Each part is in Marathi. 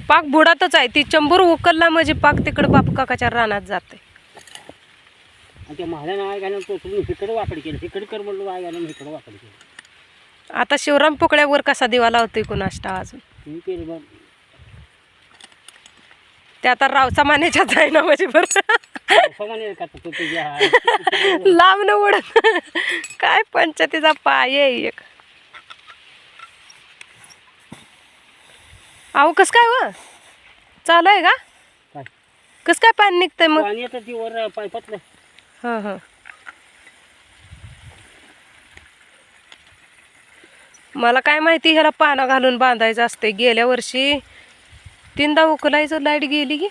पाक बुडातच आहे ती चंबूर उकलला म्हणजे पाक तिकडे बापू काकाच्या रानात जाते. आता शिवराम पोकळ्यावर कसा दिवा लावतोय कुणाष्टा अजून ते आता रावसा मानेच्याच आहे ना म्हणजे बरं लांब न उडत काय पंचायतीचा पाय एक. अहो कस काय व चालू आहे का कस काय पाणी निघतंय मग? हां हां मला काय माहिती ह्याला पानं घालून बांधायचं असते. गेल्या वर्षी 3दा उकलायचं लाईट गेली की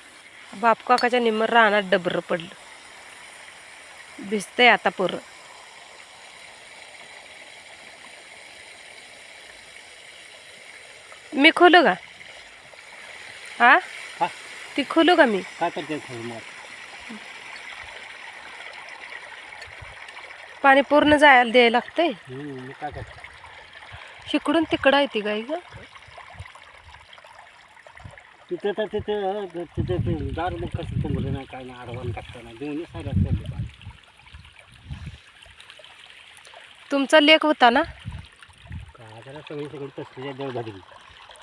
बाप काकाच्या निम्म रानात डबर पडलं. भिजतंय आता पुरं. मी खोलू का? हा ती खोलू का मी? पाणी पूर्ण जायला द्यायला लागतंय. इकडून तिकडं आहे ती गाई ग. तुमचा लेख होता ना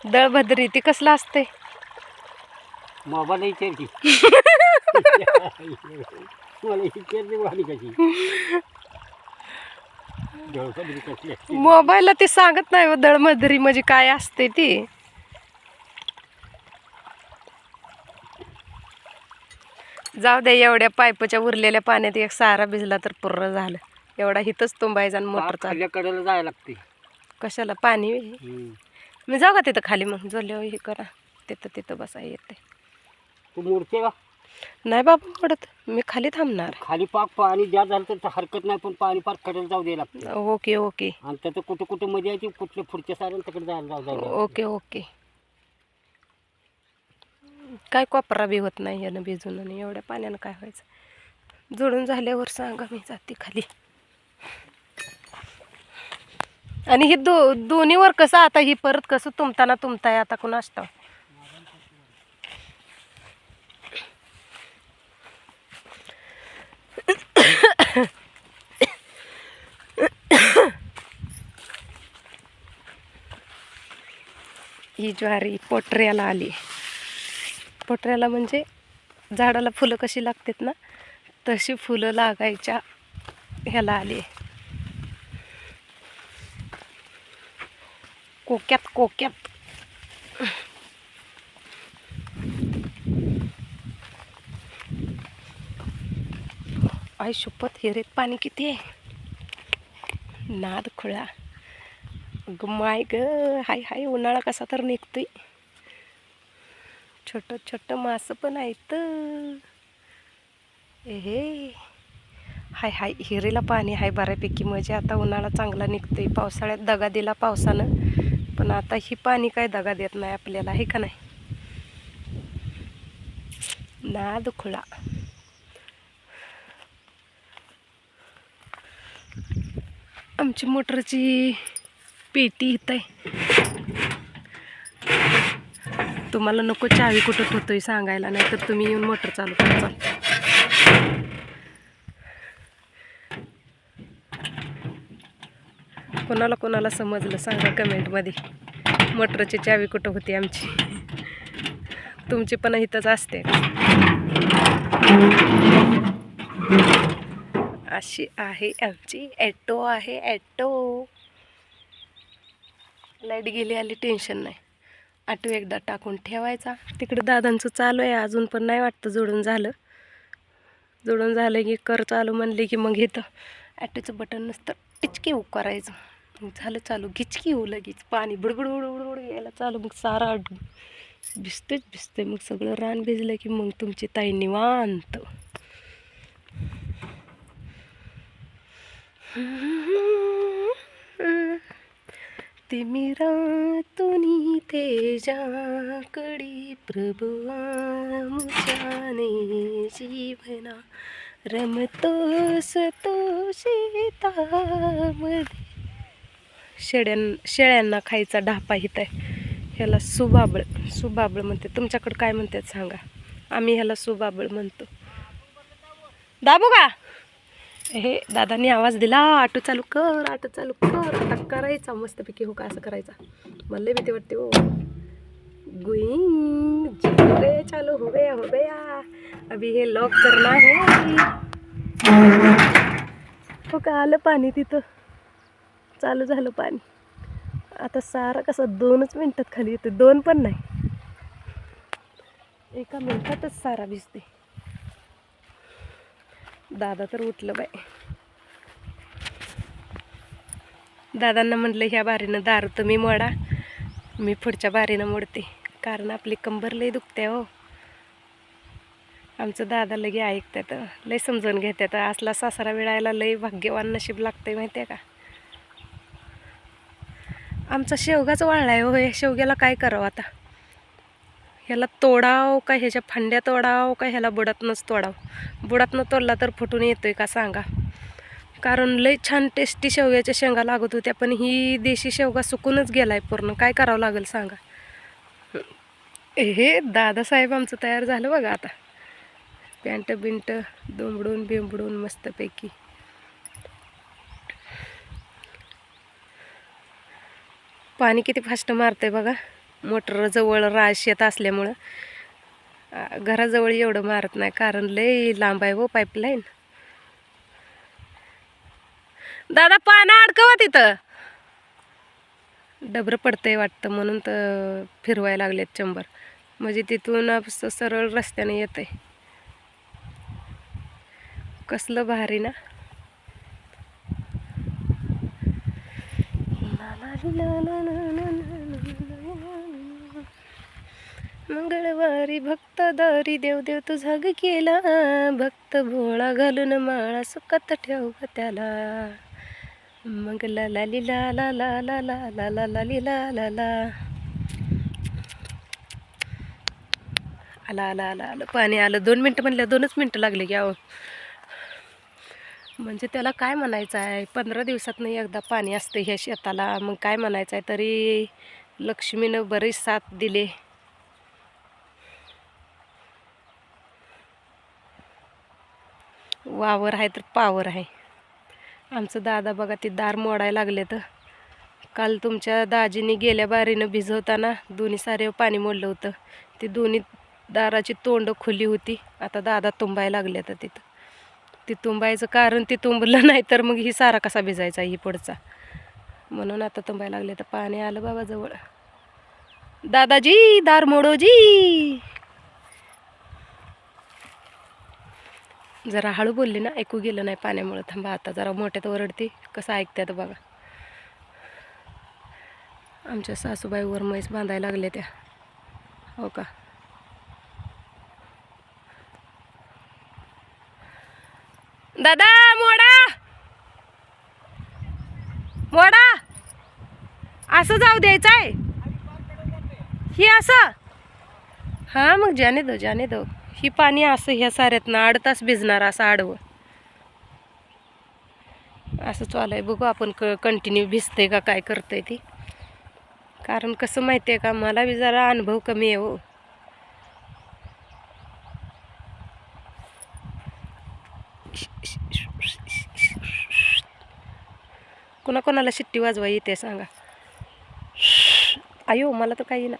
दळभद्री ती कसलं असते? मोबाईलला ती सांगत नाही व दळभद्री म्हणजे काय असते ती. जाऊ दे एवढ्या पाईपच्या उरलेल्या पाण्यात एक सारा भिजला तर पुर्र झालं. एवढा हिथंच तुंबायचा आणि मोटर कडेला जायला लागते. कशाला पाणी? मी जाऊ का तिथं खाली मग जोरल्यावर हे करा तिथं बसा येते. तू मोडते का? नाही बाबा मोडत मी खाली थांबणार. खाली पाक पाणी ज्या झालं तर हरकत नाही पण पाणी पाक कडेला जाऊ द्यायला लागतं. ओके ओके आणि त्याचं कुठं कुठं मध्ये आहे ती कुठल्या पुढच्या साऱ्या तिकडे जायला जाऊ. ओके ओके काय कोपरा बी होत नाही यानं भिजून आणि एवढ्या पाण्यानं काय व्हायचं. जोडून झाल्यावर सांगा मी जाते खाली. आणि ही दोन्हीवर कसं आता ही परत कसं तुमताय आता कुणास ठाऊक. ही ज्वारी पोटऱ्याला आली. पोटऱ्याला म्हणजे झाडाला फुलं कशी लागतात ना तशी फुलं लागायच्या ह्याला आली. कोक्यात आई शपथ हिरेत पाणी किती आहे. नाद खुळा ग माय ग. हाय उन्हाळा कसा तर निघतोय. छोट मासं पण आहेत. हे हाय हिरेला पाणी आहे बऱ्यापैकी. म्हणजे आता उन्हाळा चांगला निघतोय. पावसाळ्यात दगा दिला पावसानं पण आता ही पाणी काय दगा देत नाही आपल्याला आहे का नाही. नाद खुळा. आमची मोटरची पेटी इथं आहे. तुम्हाला नको चावी कुठं ठेवतोय सांगायला नाही तर तुम्ही येऊन मोटर चालू करा. कोणाला समजलं सांगा कमेंटमध्ये मोटरची चावी कुठं होती आमची. तुमची पण इथंच असते. अशी आहे आमची ॲटो आहे ॲटो. लाईट गेली आली टेन्शन नाही. ऑटो एकदा टाकून ठेवायचा. तिकडे दादांचं चालू आहे अजून पण नाही वाटतं जोडून झालं की कर चालू म्हणले की मग इथं ॲटोचं बटन नसतं टिचकी करायचं मग झालं चालू. गिचकी होऊ लगेच पाणी बुडबुड यायला चालू. मग सारा भिजते मग सगळं रान भिजलं की मग तुमची ताई निवांत. तिमिरातुनी तेजाकडी प्रभु आमच्याने जीवना रमतोस तो शेतामध्ये. शेळ्यांना खायचा ढापा हित आहे. ह्याला सुबाबळ म्हणते. तुमच्याकडं काय म्हणतात सांगा. आम्ही ह्याला सुबाबळ म्हणतो. दाबू का? हे दादांनी आवाज दिला, ऑटो चालू कर, ऑटो चालू कर. आता करायचा मस्तपैकी. हो का असं करायचा. मला भीती वाटते हो. गोइंग जिगरे चालू हो गया. अभी हे लॉक करना है. हो का आलं पाणी तिथं. चालू झालं पाणी. आता सारा कसा 2च मिनिटात खाली येते. 2 पण नाही, 1 मिनिटातच सारा भिजते. दादा तर उठलं बाय. दादांना म्हटलं ह्या बारीनं दारू तुम्ही मोडा, मी पुढच्या बारीनं मोडते. कारण आपली कंबर लई दुखते हो. आमचं दादा लगे ऐकतात, लई समजून घेतात. असला सासरा मिळायला लई भाग्यवान नशीब लागतंय माहिती आहे का. आमचा शेवगाच वाळलाय हो. हे शेवग्याला काय करावं आता. ह्याला तोडाव का ह्याच्या फांद्या तोडाव का ह्याला बुडातनंच तोडाव. बुडातनं तोडला तर फुटून येतोय का सांगा. कारण लई छान टेस्टी शेवग्याच्या शेंगा लागत होत्या, पण ही देशी शेवगा सुकूनच गेलाय पूर्ण. काय करावं लागेल सांगा. हे दादासाहेब आमचं तयार झालं बघा आता. पॅन्ट बिंट दुमडून बिंबडून मस्तपैकी. पाणी किती फास्ट मारतंय बघा. मोटर जवळ शेत असल्यामुळं घराजवळ एवढं मारत नाही, कारण लय लांब आहे हो पाईपलाईन. दादा पानं अडकवा तिथं. डबरं पडतंय वाटतं म्हणून तर फिरवायला लागलेत चंबर. म्हणजे तिथून सरळ रस्त्याने येतंय. कसलं भारी ना. मंगळवारी भक्त दारी देव देव तुझा ग केला. भक्त भोळा घालून माळा सुखात ठेव त्याला. मग ला ला ली ला ला ला ला ला ला ला ला ली ला ला ला. आला आला आला आलं पाणी आलं. 2 मिनटं म्हणल्या 2च मिनटं लागले की अहो. म्हणजे त्याला काय म्हणायचं आहे. 15 दिवसातनं एकदा पाणी असतं ह्या शेताला. मग काय म्हणायचं आहे. तरी लक्ष्मीनं बरीच साथ दिली. वावर आहे तर पावर आहे. आमचं दादा बघा ते दार मोडायला लागले. तर काल तुमच्या दाजीने गेल्या बारीनं भिजवताना दोन्ही सारे पाणी मोडलं होतं. ती दोन्ही दाराची तोंड खुली होती. आता दादा तुंबायला लागले. तर तिथं ती तुंबायचं कारण ती तुंबलं नाही तर मग ही सारा कसा भिजायचा ही पुढचा. म्हणून आता तुंबायला लागले. तर पाणी आलं बाबा जवळ. दादाजी दार मोडोजी. जरा हळू बोलली ना, ऐकू गेलं नाही पाण्यामुळं. थांबा आता जरा मोठ्यात ओरडते. कसं ऐकतात बघा. आमच्या सासूबाईवर म्हैस बांधायला लागल्या त्या. हो का. दादा मोडा मोडा. असं जाऊ द्यायचं आहे ही असं. हां मग जाने दो. ही पाणी असं ह्या साऱ्यातनं 8 तास भिजणार असं आडवं. असं चालू आहे. बघू आपण कंटिन्यू भिजते का काय करतंय ती. कारण कसं माहिती आहे का, मला बी जरा अनुभव कमी आहे हो. कोणाकोणाला शिट्टी वाजवा येते सांगा. आयो मला तर काही ना.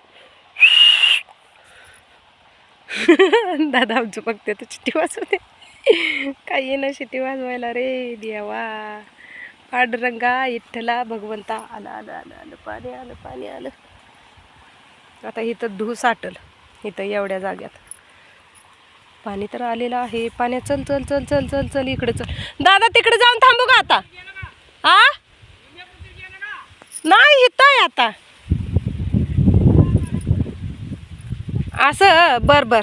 दादा आमचं बघते तर शिट्टी वाजवते. काही ना शिट्टी वाजवायला रे देवा. पांडुरंगा विठ्ठला भगवंता. आलं आलं आलं आलं पाणी आलं पाणी आलं. आता इथं धू साठल. इथं एवढ्या जाग्यात पाणी तर आलेलं आहे. पाण्या चल चल चल चल चल चल इकडे चल. दादा तिकडे जाऊन थांबू का आता. हा नाही इथं आहे आता. असं बर बर.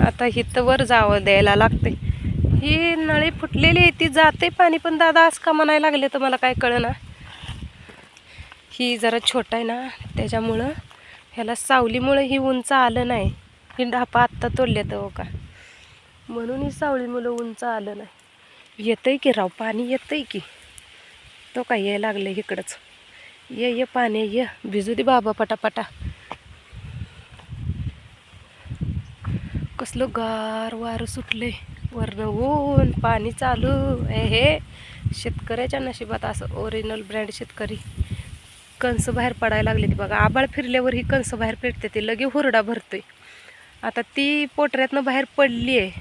आता इथं वर जावं द्यायला लागते. ही नळी फुटलेली ती जाते पाणी. पण दादा असं का म्हणायला लागले तर मला काय कळना. ही जरा छोटा आहे ना त्याच्यामुळं ह्याला सावलीमुळे ही उंच आलं नाही. ही ढापा आत्ता तोडल्यात हो का, म्हणून ही सावलीमुळं उंच आलं नाही. येतंय की राव, पाणी येतंय की. तो काय यायला लागलं इकडंच. ये पाणी ये, भिजू दे बाबा पटापटा. कसलं गार वारं सुटले, वरनं ऊन, पाणी चालू. हे शेतकऱ्याच्या नशिबात असं ओरिजिनल ब्रँड शेतकरी. कणस बाहेर पडायला लागले ती बघा. आबाळ फिरल्यावर ही कणस बाहेर पेटते, ते लगे हुरडा भरतोय. आता ती पोटऱ्यातनं बाहेर पडली आहे.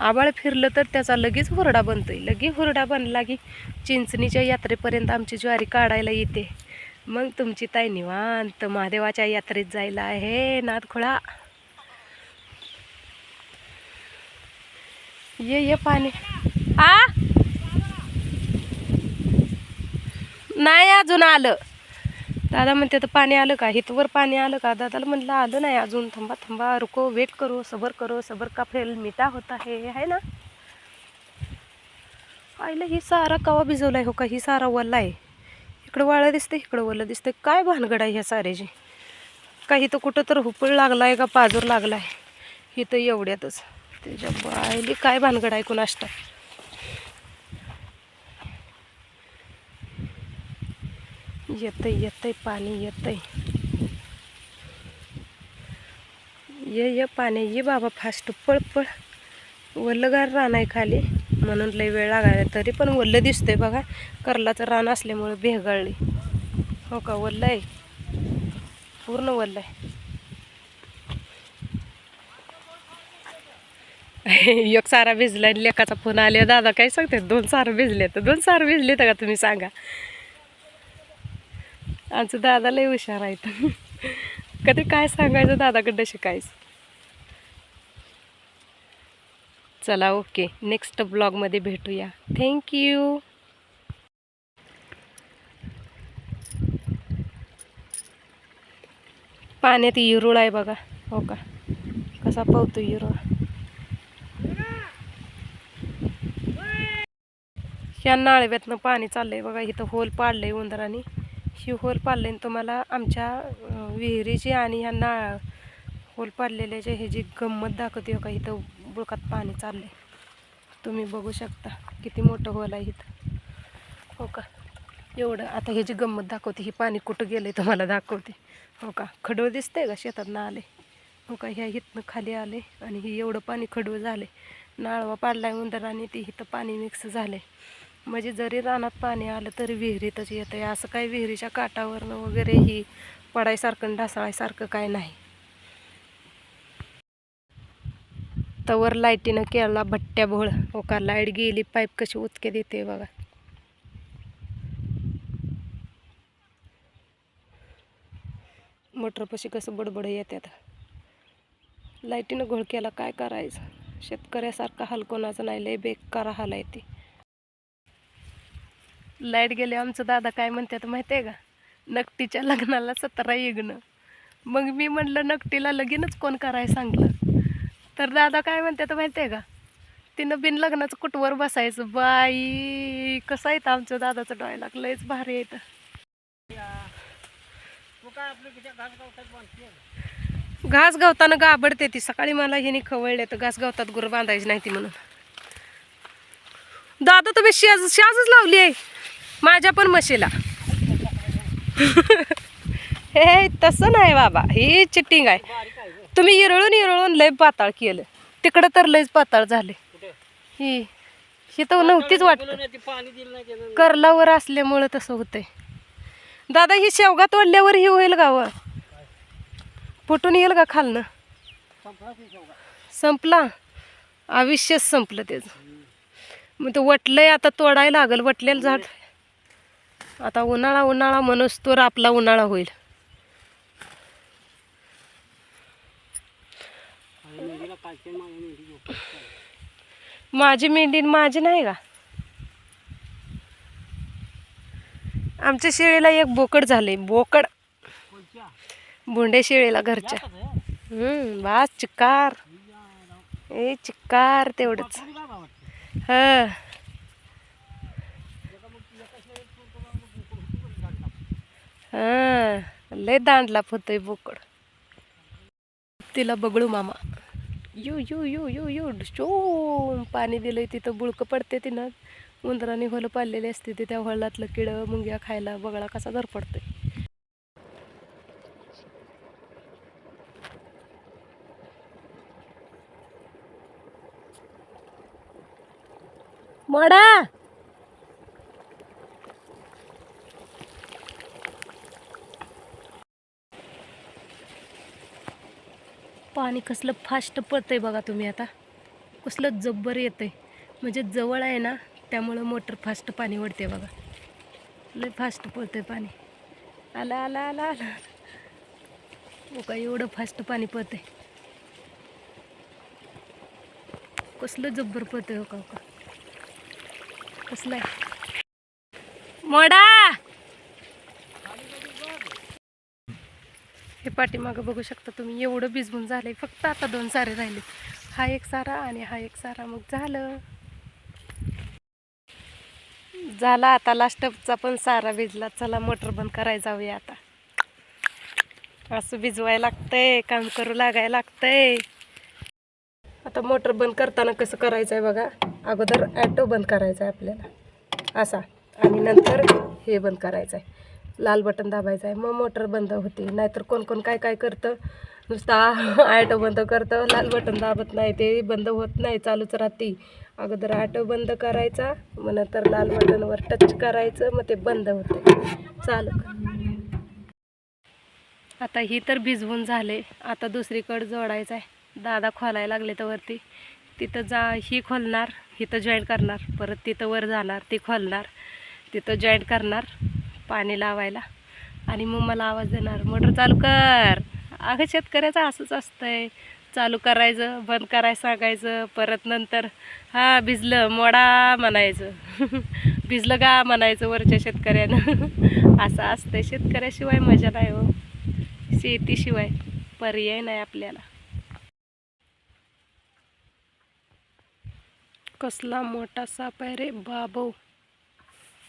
आबाळ फिरलं तर त्याचा लगेच हुरडा बनतोय. लगे हुरडा बनला की चिंचणीच्या यात्रेपर्यंत आमची ज्वारी काढायला येते. मग तुमची ताई निवांत महादेवाच्या यात्रेत जायला आहे. नादखोळा ये पाणी. नाही अजून आलं. दादा म्हणते तर पाणी आलं का, हितवर पाणी आलं का. दादाला म्हणलं आलं नाही अजून, थांबा थांबा, रुको, वेट करो, सबर का फेल मीठा होता है ना. आईला ही सारा कवा भिजवलाय हो का, ही सारा वल्ला आहे. इकडं वाळं दिसते, इकडं वल्लं दिसते. काय भानगड आहे ह्या साऱ्याची. काही तर कुठं तर हुपळ लागलाय का पाजूर लागलाय. ही तर एवढ्यातच त्याच्या बायली काय भानगड आहे कुणास ठाऊक. येतंय पाणी येतंय. ये पाणी ये बाबा, फास्ट पळ पळ. वल्लगार रान आहे खाली म्हणून लई वेळ लागायला, तरी पण वल्ल दिसतंय बघा. करलाचं रान असल्यामुळे भेगाळली हो का. वल्ल आहे, पूर्ण वल्ल आहे. एक सारा भिजला. लेकाचा फोन आले, दादा काय सांगते 2 सारं भिजले. तर 2 सारं भिजले तर का तुम्ही सांगा. आमचं दादा लय हुशार आहेत. कधी काय सांगायचं दादाकडं शिकायचं. चला ओके, नेक्स्ट ब्लॉगमध्ये भेटूया. थँक्यू. पाण्यात इरूळ आहे बघा हो का, कसा पावतो इरूळ. ह्या नाळव्यातनं पाणी चाललंय बघा. इथं होल पाडलंय उंदराने. ही होल पाडलंय तुम्हाला आमच्या विहिरीची आणि ह्या होल पाडलेल्याच्या हे जी गंमत दाखवते का. इथं बुळकात पाणी चाललंय, तुम्ही बघू शकता किती मोठं होल आहे इथं हो का. एवढं आता ह्याची गंमत दाखवते. ही पाणी कुठं गेलंय तुम्हाला दाखवते हो का. खडवळ दिसतंय का, शेतात आले हो का. ह्या इथनं खाली आले आणि हे एवढं पाणी खडवळ झाले. नाळवा पाडलाय उंदराने, ती इथं पाणी मिक्स झालंय. म्हणजे जरी रानात पाणी आलं तरी विहिरीतच येतं आहे. असं काही विहिरीच्या काठावरनं वगैरे ही पडायसारखं ढासळायसारखं काय नाही. तवर लाईटीनं केला भट्ट्या भोळ हो का. लाईट गेली, पाईप कशी उचके देते बघा. मोटरपाशी कसं बडबड येतात. लाईटीनं घोळ केला, काय करायचं. शेतकऱ्यासारखा हाल कोणाचं नाही, लय बेकार हाल आहे ते. लाईट गेले आमचं दादा काय म्हणतात माहिती आहे का, नकटीच्या लग्नाला 17 येगणं. मग मी म्हणलं नकटीला लगीनच कोण करायला सांगलं. तर दादा काय म्हणतात माहिती आहे का, तिनं बिन लग्नाचं कुटवर बसायचं. बाई कसं आहे आमचं दादाचं डायलॉग, लयच भारी येतं. घास गवतानं गाबडते ती. सकाळी मला ह्याने खवळले तर घास गवतात गुरं बांधायची नाही ती म्हणून. दादा तुम्ही शाजच लावली आहे माझ्या पण म्हशीला. हे तसं नाही बाबा, ही चिटिंग आहे. तुम्ही इरळून लय पाताळ केलं. तिकडं तर लयच पाताळ झाले. ही तर नव्हतीच वाटत, करलावर असल्यामुळं तसं होतंय. दादा ही शेवगा तोडल्यावर ही होईल गाव, फुटून येईल का खालनं. संपला, आयुष्यच संपलं त्याचं. मग ते वटलंय आता, तोडायला लागल. वटलेलं झाड आता उन्हाळा म्हणूस तर आपला उन्हाळा होईल. माझी मेंढी माझी नाही का. आमच्या शेळीला एक बोकड झाले, बोकड. भोंडे शेळीला घरच्या. बास चिक्कार, ए चिक्कार तेवढंच. हा हा, लय दांडला होतोय बोकड. तिला बगळू मामा. You you you you you Shome पाणी दिलंय तिथं बुळकं पडते तिनं उंदराने होलं पाडलेली असते ते त्या हळदातलं किडं मुंग्या खायला बगळा कसा जर पडतोय. मोडा पाणी कसलं फास्ट पडतंय बघा तुम्ही आता. कसलं जब्बर येतंय म्हणजे जवळ आहे ना त्यामुळं मोटर फास्ट पाणी ओढते बघा. लय फास्ट पळतंय पाणी. आला आला आला आला हो का एवढं फास्ट पाणी पळतंय. कसलं जब्बर पळतंय हो का हो का. कसलं आहे मोडा. हे पाठीमागं बघू शकता तुम्ही एवढं भिजवून झालंय. फक्त आता 2 सारे राहिले. हा एक सारा आणि हा एक सारा मग झालं. झाला आता लास्टचा पण सारा भिजला. चला मोटर बंद करायला जाऊया आता. असं भिजवायला लागतंय काम करू लागायला लागतंय. आता मोटर बंद करताना कसं करायचं आहे बघा. अगोदर ॲटो बंद करायचा आहे आपल्याला असा आणि नंतर हे बंद करायचं आहे. लाल बटन दाबायचं आहे मग मोटर बंद होते. नाहीतर कोण कोण काय काय करतं नुसता ॲटो बंद करतं लाल बटन दाबत नाही ते बंद होत नाही चालूच राहते. अगोदर ॲटो बंद करायचा मग नंतर लाल बटनवर टच करायचं मग ते बंद होतं चालू. आता ही तर भिजवून झाले. आता दुसरीकडं जोडायचं आहे. दादा खोलायला लागले तर वरती तिथं जा ही खोलणार इथं जॉईंट करणार परत तिथं वर जाणार ती खोलणार तिथं जॉईंट करणार पाणी लावायला आणि मग मला आवाज देणार मोटर चालू कर. अगं शेतकऱ्याचं असंच असतंय. चालू करायचं बंद करायला सांगायचं परत नंतर हा भिजलं मोडा म्हणायचं भिजलं का म्हणायचं वरच्या शेतकऱ्यानं. असं असतंय शेतकऱ्याशिवाय मजा नाही हो. शेतीशिवाय पर्याय नाही आपल्याला. कसला मोठा साप आहे रे बाबो.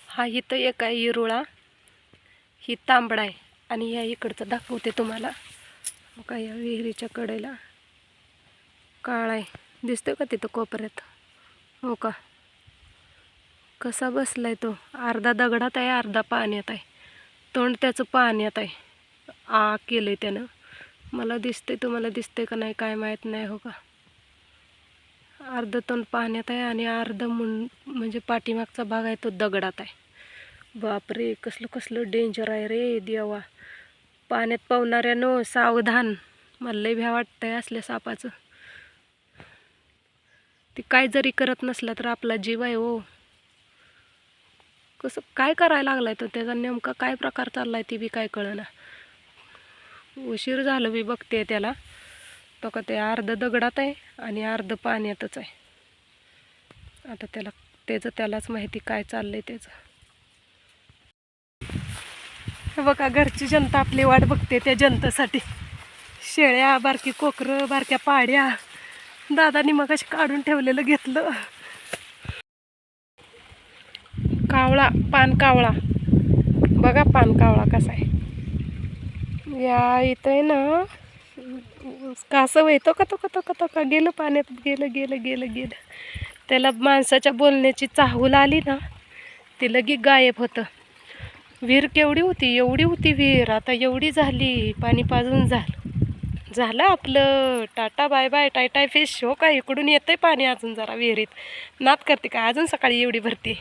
हा इथं एक आहे इरुळा ही तांबडा आहे आणि या इकडचं दाखवते तुम्हाला. का या विहिरीच्या कडेला काळा आहे दिसतोय का तिथं कोपऱ्यात हो का. कसा बसलाय तो. अर्धा दगडात आहे अर्धा पाण्यात आहे. तोंड त्याचं पाण्यात आहे. केलंय त्यानं. मला दिसतंय तुम्हाला दिसतंय का नाही काय माहीत नाही हो का. अर्ध तोंड पाण्यात आहे आणि अर्ध म्हणजे पाठीमागचा भाग आहे तो दगडात आहे. बापरे कसलं कसलं डेंजर आहे रे देवा. पाण्यात पावणाऱ्यानो सावधान. मला लय भ्या वाटतंय असल्या सापाचं. ती काय जरी करत नसला तर आपला जीव आहे हो. कसं काय करायला लागलाय तो त्याचा नेमका काय प्रकार चाललाय ती बी काय कळना. उशीर झालं मी बघते त्याला. तो का ते अर्ध दगडात आहे आणि अर्ध पाण्यातच आहे. आता त्यालाच माहिती काय चाललंय त्याचं. हे बघा घरची जनता आपली वाट बघते त्या जनतेसाठी. शेळ्या बारकी कोकरं बारक्या पाड्या दादानी मगाशी काढून ठेवलेलं घेतलं. कावळा पान कावळा बघा पान कावळा कसा आहे. या इथं आहे ना कासव येतो का तो का गेलं पाण्यात गेलं गेलं गेलं गेलं. त्याला माणसाच्या बोलण्याची चाहूल आली ना ती लगी गायब होतं. विहीर केवढी होती एवढी होती विहीर आता एवढी झाली. पाणी पाजून झालं आपलं. टाटा बाय बाय टाय टाय फिश हो का. इकडून येतंय पाणी अजून जरा विहिरीत. नाद करते का अजून सकाळी एवढी भरती.